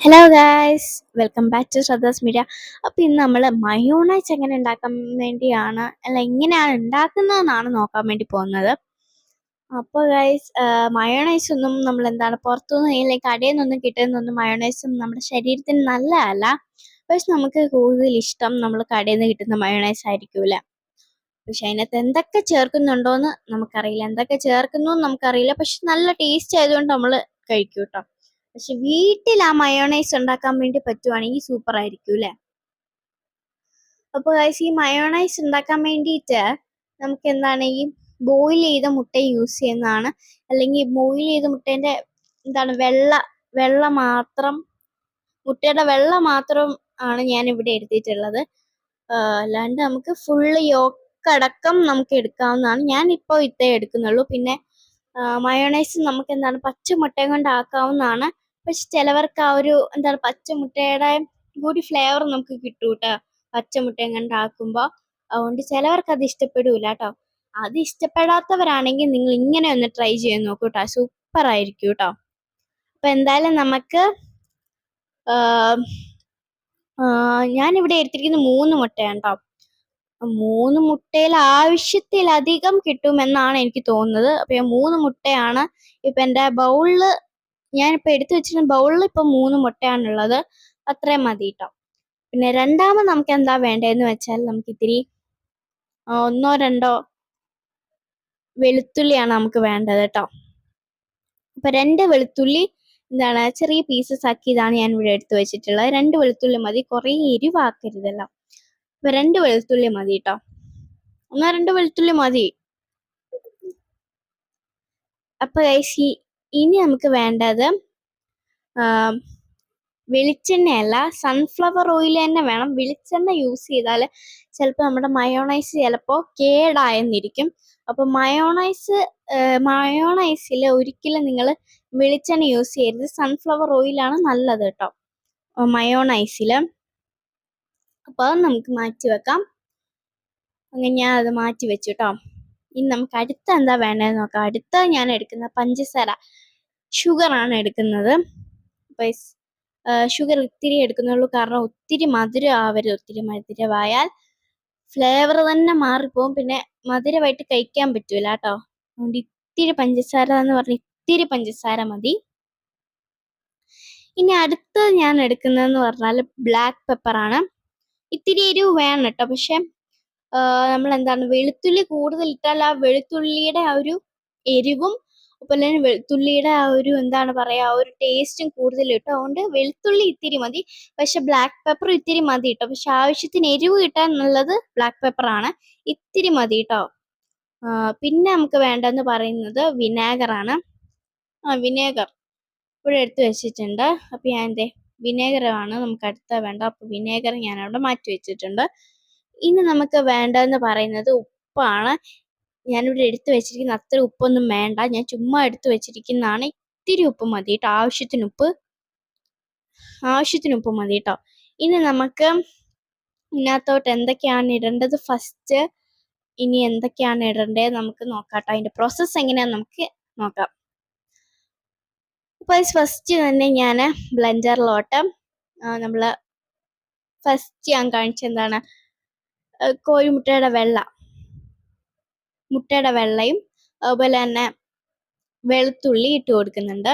Hello guys, welcome back to Shraddha's Media. അപ്പോൾ ഇന്ന് നമ്മൾ മയോണൈസ് എങ്ങനെ ഉണ്ടാക്കാൻ വേണ്ടിയാണ്, എങ്ങനെയാണ് ഉണ്ടാക്കുന്നതെന്നാണ് നോക്കാൻ വേണ്ടി പോകുന്നത്. അപ്പോൾ ഗായ്സ്, മയോണൈസ് ഒന്നും നമ്മൾ പുറത്തുനിന്ന് അല്ലെങ്കിൽ കടയിൽ നിന്നൊന്നും കിട്ടുന്നൊന്നും മയോണൈസും നമ്മുടെ ശരീരത്തിന് നല്ലതല്ല. പക്ഷെ നമുക്ക് കൂടുതൽ ഇഷ്ടം നമ്മൾ കടയിൽ നിന്ന് കിട്ടുന്ന മയോണൈസ് ആയിരിക്കൂല. പക്ഷെ അതിനകത്ത് എന്തൊക്കെ ചേർക്കുന്നുണ്ടോയെന്ന് നമുക്കറിയില്ല, എന്തൊക്കെ ചേർക്കുന്നു നമുക്കറിയില്ല. പക്ഷെ നല്ല ടേസ്റ്റ് ആയതുകൊണ്ട് നമ്മൾ കഴിക്കും കേട്ടോ. പക്ഷെ വീട്ടിൽ ആ മയോണൈസ് ഉണ്ടാക്കാൻ വേണ്ടി പറ്റുവാണെങ്കിൽ സൂപ്പർ ആയിരിക്കും അല്ലേ. അപ്പോൾ ഗൈസ്, ഈ മയോണൈസ് ഉണ്ടാക്കാൻ വേണ്ടിയിട്ട് നമുക്ക് ഈ ബോയിൽ ചെയ്ത മുട്ട യൂസ് ചെയ്യുന്നതാണ്. അല്ലെങ്കിൽ ബോയിൽ ചെയ്ത മുട്ടേൻ്റെ വെള്ള മാത്രം, മുട്ടയുടെ വെള്ള മാത്രം ആണ് ഞാൻ ഇവിടെ എടുത്തിട്ടുള്ളത്. അല്ലാണ്ട് നമുക്ക് ഫുള്ള് യോക്കടക്കം നമുക്ക് എടുക്കാവുന്നതാണ്. ഞാനിപ്പോൾ ഇത്രേ എടുക്കുന്നുള്ളൂ. പിന്നെ മയോണൈസ് നമുക്ക് പച്ച മുട്ടയും കൊണ്ട് ആക്കാവുന്നതാണ്. പക്ഷെ ചിലവർക്ക് ആ ഒരു പച്ച മുട്ടയുടെ കൂടി ഫ്ലേവർ നമുക്ക് കിട്ടും കേട്ടോ, പച്ച മുട്ടയും കൊണ്ട് ആക്കുമ്പോൾ. അതുകൊണ്ട് ചിലവർക്ക് അത് ഇഷ്ടപ്പെടൂല കേട്ടോ. അത് ഇഷ്ടപ്പെടാത്തവരാണെങ്കിൽ നിങ്ങൾ ഇങ്ങനെ ഒന്ന് ട്രൈ ചെയ്ത് നോക്കൂ കേട്ടോ, സൂപ്പർ ആയിരിക്കും കേട്ടോ. അപ്പൊ എന്തായാലും നമുക്ക് ഞാനിവിടെ എടുത്തിരിക്കുന്ന 3 മുട്ടയാണ് കേട്ടോ. 3 മുട്ടയിൽ ആവശ്യത്തിലധികം കിട്ടുമെന്നാണ് എനിക്ക് തോന്നുന്നത്. അപ്പൊ ഞാൻ 3 മുട്ടയാണ് ഇപ്പൊ എൻ്റെ ബൗളില്, ഞാനിപ്പോൾ എടുത്തു വെച്ചിരുന്ന ബൗളിൽ ഇപ്പൊ 3 മുട്ടയാണുള്ളത്. അത്രയും മതി കേട്ടോ. പിന്നെ രണ്ടാമത് നമുക്ക് എന്താ വേണ്ടതെന്ന് വെച്ചാൽ, നമുക്ക് ഇത്തിരി 1-2 വെളുത്തുള്ളിയാണ് നമുക്ക് വേണ്ടത് കേട്ടോ. അപ്പൊ 2 വെളുത്തുള്ളി ചെറിയ പീസസ് ആക്കി ഇതാണ് ഞാൻ ഇവിടെ എടുത്തു വെച്ചിട്ടുള്ളത്. 2 വെളുത്തുള്ളി മതി, കുറേ എരിവാക്കരുതല്ലോ. അപ്പൊ 2 വെളുത്തുള്ളി മതി കേട്ടോ. 1-2 വെളുത്തുള്ളി മതി. അപ്പൊ ഇനി നമുക്ക് വേണ്ടത് വെളിച്ചെണ്ണയല്ല, സൺഫ്ലവർ ഓയിൽ തന്നെ വേണം. വെളിച്ചെണ്ണ യൂസ് ചെയ്താൽ ചിലപ്പോൾ നമ്മുടെ മയോണൈസ് ചിലപ്പോൾ കേടായെന്നിരിക്കും. അപ്പോൾ മയോണൈസിൽ ഒരിക്കലും നിങ്ങൾ വെളിച്ചെണ്ണ യൂസ് ചെയ്യരുത്. സൺഫ്ലവർ ഓയിലാണ് നല്ലത് കേട്ടോ മയോണൈസിൽ. അപ്പോൾ അത് നമുക്ക് മാറ്റി വെക്കാം. അങ്ങനെ ഞാൻ അത് മാറ്റി വെച്ചു കേട്ടോ. ഇനി നമുക്ക് അടുത്ത എന്താ വേണ്ടതെന്ന് നോക്കാം. അടുത്ത ഞാൻ എടുക്കുന്ന പഞ്ചസാര, ഷുഗറാണ് എടുക്കുന്നത്. ഷുഗർ ഇത്തിരി എടുക്കുന്നുള്ളൂ, കാരണം ഒത്തിരി മധുരം ആവരുത്. ഒത്തിരി മധുരമായാൽ ഫ്ലേവർ തന്നെ മാറിപ്പോവും, പിന്നെ മധുരമായിട്ട് കഴിക്കാൻ പറ്റൂല കേട്ടോ. അതുകൊണ്ട് ഇത്തിരി പഞ്ചസാര എന്ന് പറഞ്ഞാൽ ഇത്തിരി പഞ്ചസാര മതി. ഇനി അടുത്ത് ഞാൻ എടുക്കുന്നതെന്ന് പറഞ്ഞാൽ ബ്ലാക്ക് പെപ്പറാണ്. ഇത്തിരി എരിവ് വേണം കേട്ടോ. പക്ഷെ നമ്മൾ വെളുത്തുള്ളി കൂടുതൽ ഇട്ടാൽ ആ വെളുത്തുള്ളിയുടെ ആ ഒരു എരിവും അതുപോലെ തന്നെ വെളുത്തുള്ളിയുടെ ആ ഒരു ആ ഒരു ടേസ്റ്റും കൂടുതൽ കിട്ടും. അതുകൊണ്ട് വെളുത്തുള്ളി ഇത്തിരി മതി, പക്ഷെ ബ്ലാക്ക് പെപ്പർ ഇത്തിരി മതി കേട്ടോ. പക്ഷെ ആവശ്യത്തിന് എരിവ് കിട്ടാൻ നല്ലത് ബ്ലാക്ക് പെപ്പറാണ്. ഇത്തിരി മതി കേട്ടോ. പിന്നെ നമുക്ക് വേണ്ടതെന്ന് പറയുന്നത് വിനാഗറാണ്. വിനേഗർ ഇവിടെ എടുത്ത് വെച്ചിട്ടുണ്ട്. അപ്പൊ ഞാൻ വിനേഗറാണ് നമുക്ക് അടുത്ത വേണ്ട. അപ്പൊ വിനേഗർ ഞാൻ അവിടെ മാറ്റി വെച്ചിട്ടുണ്ട്. ഇനി നമുക്ക് വേണ്ടതെന്ന് പറയുന്നത് ഉപ്പാണ്. ഞാനിവിടെ എടുത്തു വെച്ചിരിക്കുന്ന അത്ര ഉപ്പൊന്നും വേണ്ട, ഞാൻ ചുമ്മാ എടുത്തു വെച്ചിരിക്കുന്നതാണ്. ഇത്തിരി ഉപ്പ് മതി കേട്ടോ, ആവശ്യത്തിന് ഉപ്പ് മതി കേട്ടോ. ഇനി നമുക്ക് ഇതിനകത്തോട്ട് എന്തൊക്കെയാണ് ഇടേണ്ടത് ഫസ്റ്റ്, ഇനി എന്തൊക്കെയാണ് ഇടേണ്ടത് നമുക്ക് നോക്കാം കേട്ടോ. അതിന്റെ പ്രോസസ്സ് എങ്ങനെയാന്ന് നമുക്ക് നോക്കാം. അപ്പോൾ ഫസ്റ്റ് തന്നെ ഞാൻ ബ്ലെൻഡറിലോട്ട് നമ്മൾ ഫസ്റ്റ് ഞാൻ കാണിച്ച കോഴിമുട്ടയുടെ മുട്ടയുടെ വെള്ളയും അതുപോലെ തന്നെ വെളുത്തുള്ളി ഇട്ട് കൊടുക്കുന്നുണ്ട്.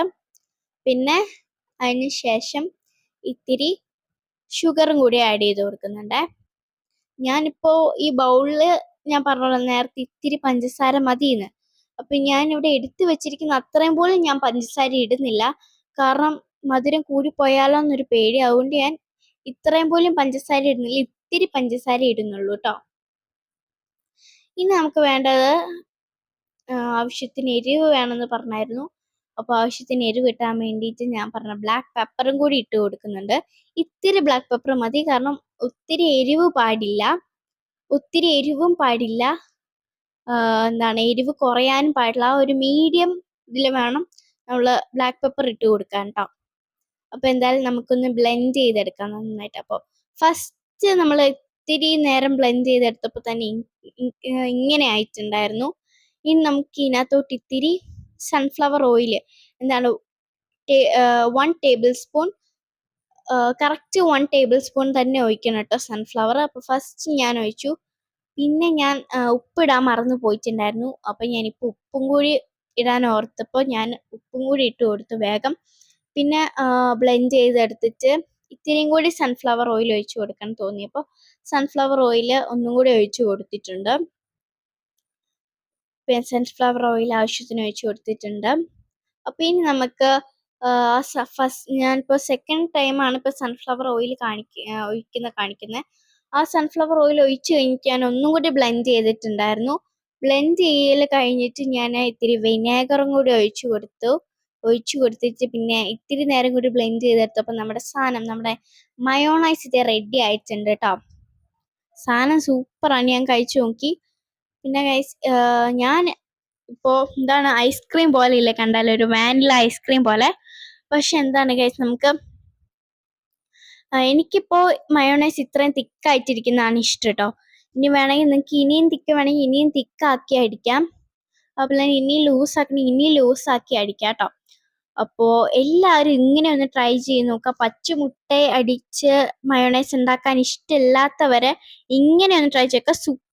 പിന്നെ അതിന് ശേഷം ഇത്തിരി ഷുഗറും കൂടി ആഡ് ചെയ്ത് കൊടുക്കുന്നുണ്ട്. ഞാനിപ്പോ ഈ ബൗളില് ഞാൻ പറഞ്ഞല്ലോ നേരത്തെ ഇത്തിരി പഞ്ചസാര മതിയെന്ന്. അപ്പൊ ഞാൻ ഇവിടെ എടുത്തു വെച്ചിരിക്കുന്ന അത്രയും പോലും ഞാൻ പഞ്ചസാര ഇടുന്നില്ല, കാരണം മധുരം കൂടിപ്പോയാലോ എന്നൊരു പേടി. അതുകൊണ്ട് ഞാൻ ഇത്രയും പോലും പഞ്ചസാര ഇടുന്നില്ല, ഇത്തിരി പഞ്ചസാര ഇടുന്നുള്ളൂ കേട്ടോ. ഇനി നമുക്ക് വേണ്ടത് ആവശ്യത്തിന് എരിവ് വേണമെന്ന് പറഞ്ഞായിരുന്നു. അപ്പോൾ ആവശ്യത്തിന് എരിവ് കിട്ടാൻ വേണ്ടിയിട്ട് ഞാൻ പറഞ്ഞ ബ്ലാക്ക് പെപ്പറും കൂടി ഇട്ട് കൊടുക്കുന്നുണ്ട്. ഇത്തിരി ബ്ലാക്ക് പെപ്പർ മതി, കാരണം ഒത്തിരി എരിവ് പാടില്ല, ഒത്തിരി എരിവും പാടില്ല, എരിവ് കുറയാനും പാടില്ല. ആ ഒരു മീഡിയം ഇതിൽ വേണം നമ്മൾ ബ്ലാക്ക് പെപ്പർ ഇട്ട് കൊടുക്കാൻ കേട്ടോ. അപ്പോൾ എന്തായാലും നമുക്കൊന്ന് ബ്ലെൻഡ് ചെയ്തെടുക്കാം നന്നായിട്ട്. അപ്പോൾ ഫസ്റ്റ് നമ്മൾ ഇത്തിരി നേരം ബ്ലെൻഡ് ചെയ്തെടുത്തപ്പോൾ തന്നെ ഇങ്ങനെ ആയിട്ടുണ്ടായിരുന്നു. ഇനി നമുക്ക് ഇതിനകത്തോട്ട് ഇത്തിരി sunflower oil 1 table spoon correct 1 table spoon തന്നെ ഒഴിക്കണം കേട്ടോ സൺഫ്ലവർ. അപ്പോൾ ഫസ്റ്റ് ഞാൻ ഒഴിച്ചു. പിന്നെ ഞാൻ ഉപ്പിടാൻ മറന്നു പോയിട്ടുണ്ടായിരുന്നു. അപ്പോൾ ഞാനിപ്പോൾ ഉപ്പും കൂടി ഇടാൻ ഓർത്തപ്പോൾ ഞാൻ ഉപ്പും കൂടി ഇട്ട് കൊടുത്തു വേഗം. പിന്നെ ബ്ലെൻഡ് ചെയ്തെടുത്തിട്ട് ഇത്തിരിയും കൂടി സൺഫ്ലവർ ഓയിൽ ഒഴിച്ചു കൊടുക്കാൻ തോന്നിയപ്പോൾ സൺഫ്ലവർ ഓയിൽ ഒന്നും കൂടി ഒഴിച്ചു കൊടുത്തിട്ടുണ്ട്. പിന്നെ സൺഫ്ലവർ ഓയിൽ ആവശ്യത്തിന് ഒഴിച്ചു കൊടുത്തിട്ടുണ്ട്. അപ്പോൾ ഇനി നമുക്ക് ഞാനിപ്പോൾ സെക്കൻഡ് ടൈമാണ് ഇപ്പോൾ സൺഫ്ലവർ ഓയിൽ കാണിക്കുന്നത്. ആ സൺഫ്ലവർ ഓയിൽ ഒഴിച്ച് കഴിഞ്ഞിട്ട് ഞാൻ ഒന്നും കൂടി ബ്ലെൻഡ് ചെയ്തിട്ടുണ്ടായിരുന്നു. ബ്ലെൻഡ് ചെയ്യൽ കഴിഞ്ഞിട്ട് ഞാൻ ഇത്തിരി വിനേഗറും കൂടി ഒഴിച്ചു കൊടുത്തിട്ട് പിന്നെ ഇത്തിരി നേരം കൂടി ബ്ലെൻഡ് ചെയ്തെടുത്തപ്പോൾ നമ്മുടെ മയോണൈസ് ഇത് റെഡി ആയിട്ടുണ്ട് കേട്ടോ. സാധനം സൂപ്പറാണ്. ഞാൻ കഴിച്ചു നോക്കി. പിന്നെ ഗൈസ് ഞാൻ ഇപ്പോൾ എന്താണ് ഐസ്ക്രീം പോലെ ഇല്ലേ, കണ്ടാലോ ഒരു വാനില ഐസ്ക്രീം പോലെ. പക്ഷെ എന്താണ് ഗൈസ്, എനിക്കിപ്പോൾ മയോണൈസ് ഇത്രയും തിക്കായിട്ടിരിക്കുന്നതാണ് ഇഷ്ടം കേട്ടോ. ഇനി വേണമെങ്കിൽ നിങ്ങൾക്ക് ഇനിയും തിക്ക് വേണമെങ്കിൽ ഇനിയും തിക്കാക്കി അടിക്കാം. അതുപോലെ ഇനിയും ലൂസാക്കണമെങ്കിൽ ഇനിയും ലൂസാക്കി അടിക്കാം കേട്ടോ. അപ്പോൾ എല്ലാവരും ഇങ്ങനെ ഒന്ന് ട്രൈ ചെയ്ത് നോക്കുക. പച്ചമുട്ട അടിച്ച് മയോണൈസ് ഉണ്ടാക്കാൻ ഇഷ്ടമില്ലാത്തവരെ ഇങ്ങനെ ഒന്ന് ട്രൈ ചെയ്യുക.